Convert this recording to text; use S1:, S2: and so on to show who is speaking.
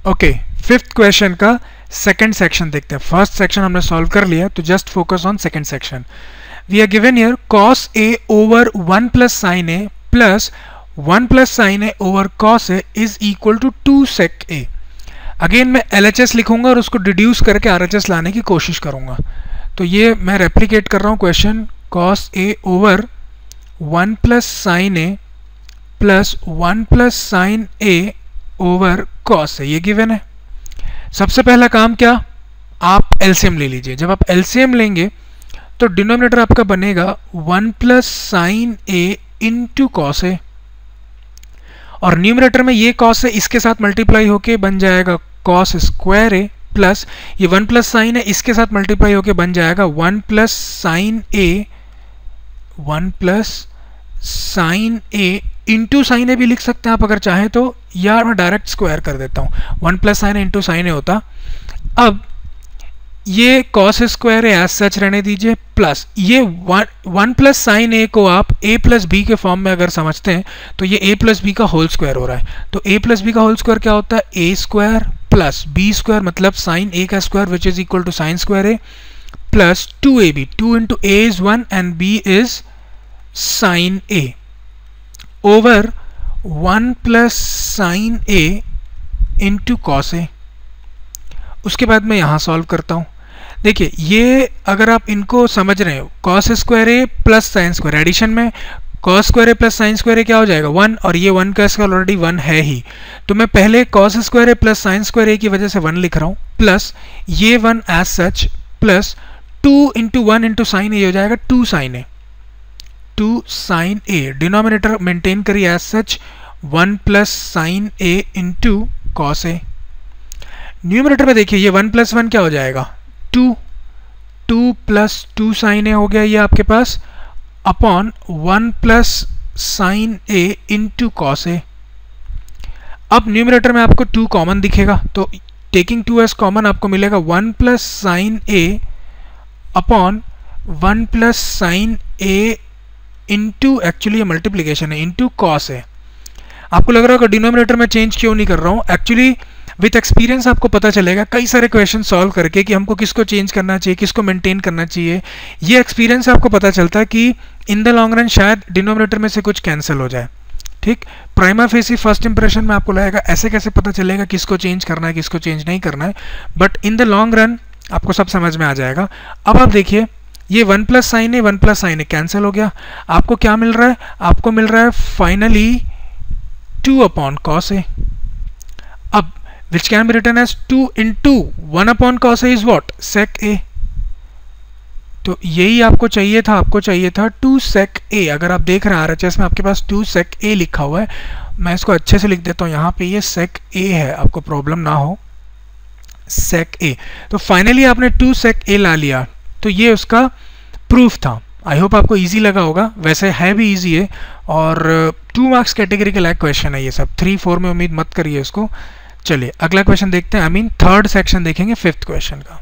S1: Okay, fifth question का second section देखते हैं। फर्स्ट सेक्शन हमने सॉल्व कर लिया, तो just focus on second section. We are given here cos a over 1 plus sin a plus 1 plus sin a over cos a is equal to 2 sec a। Again मैं LHS लिखूंगा और उसको deduce करके RHS लाने की कोशिश करूंगा। तो ये मैं रेप्लिकेट कर रहा हूँ question, cos a over 1 plus sin a plus 1 plus sin a over cos a, ये गिवन है। सबसे पहला काम क्या, आप एलसीएम ले लीजिए। जब आप एलसीएम लेंगे तो डिनोमिनेटर आपका बनेगा 1 plus sine A into cos ए, और न्यूमिनेटर में ये कॉस है इसके साथ मल्टीप्लाई होके बन जाएगा कॉस स्क्वायर ए, प्लस ये 1 प्लस साइन है इसके साथ मल्टीप्लाई होके बन जाएगा 1 plus sine A, 1 plus sine A into sine ए भी लिख सकते हैं आप अगर चाहें तो, या मैं डायरेक्ट स्क्वायर कर देता हूँ। 1 plus sine A into sine ए होता। अब ये कॉस स्क्वायर ए एज सच रहने दीजिए, प्लस ये 1 प्लस साइन ए को आप a प्लस बी के फॉर्म में अगर समझते हैं तो ये a प्लस बी का होल स्क्वायर हो रहा है। तो a प्लस बी का होल स्क्वायर क्या होता है, a square plus b square, मतलब साइन a का square which is equal to sine square a plus 2ab, 2 into a is 1 and b is sine a over 1 plus sine a into cos a। उसके बाद मैं यहाँ solve करता हूँ। देखिए ये अगर आप इनको समझ रहे हो, कॉस स्क्वायर ए प्लस साइन स्क्वायर, एडिशन में कॉस स्क्वायर ए प्लस साइन स्क्वायर ए क्या हो जाएगा 1, और ये 1 का स्क्वायर ऑलरेडी 1 है ही, तो मैं पहले कॉस स्क्वायर ए प्लस साइन स्क्वायर ए की वजह से 1 लिख रहा हूँ, प्लस ये 1 as such, plus 2 into 1 into sine A हो जाएगा 2 sine A, 2 sine A. Denominator maintain करिए as such 1 plus sine A into cos A. Numerator में देखिए ये 1 प्लस 1 क्या हो जाएगा 2, 2 प्लस 2 साइन ए हो गया ये आपके पास, upon 1 plus sine A into cos ए। अब न्यूमरेटर में आपको 2 कॉमन दिखेगा, तो टेकिंग 2 एज कॉमन आपको मिलेगा 1 plus sine A upon 1 plus sine A into, actually ये मल्टीप्लीकेशन है, इंटू कॉस ए। आपको लग रहा होगा डिनोमिनेटर में चेंज क्यों नहीं कर रहा हूँ, एक्चुअली विथ एक्सपीरियंस आपको पता चलेगा कई सारे क्वेश्चन सॉल्व करके कि हमको किसको चेंज करना चाहिए, किसको मेंटेन करना चाहिए। ये एक्सपीरियंस आपको पता चलता है कि इन द लॉन्ग रन शायद डिनोमिनेटर में से कुछ कैंसिल हो जाए। ठीक, प्राइमा फेसी फर्स्ट इंप्रेशन में आपको लगेगा ऐसे कैसे पता चलेगा किसको चेंज करना है किसको चेंज नहीं करना है, but in the long run आपको सब समझ में आ जाएगा। अब आप देखिए ये 1 प्लस साइन ए 1 प्लस साइन ए कैंसिल हो गया, आपको क्या मिल रहा है, आपको मिल रहा है फाइनली 2 अपॉन कॉस ए। अब which can be written as 2 into 1 upon cos a is what, sec a। तो यही आपको चाहिए था 2 sec a। अगर आप देख रहे हैं RHS में आपके पास 2 sec a लिखा हुआ है, मैं इसको अच्छे से लिख देता हूँ, यहाँ पे ये sec a है, आपको प्रॉब्लम ना हो, sec a। तो फाइनली आपने 2 sec a ला लिया, तो ये उसका प्रूफ था। आई होप आपको इजी लगा होगा, वैसे है भी इजी है, और 2 मार्क्स कैटेगरी के लायक क्वेश्चन है ये सब, 3-4 में उम्मीद मत करिए इसको। चलिए अगला क्वेश्चन देखते हैं, थर्ड सेक्शन देखेंगे 5th क्वेश्चन का।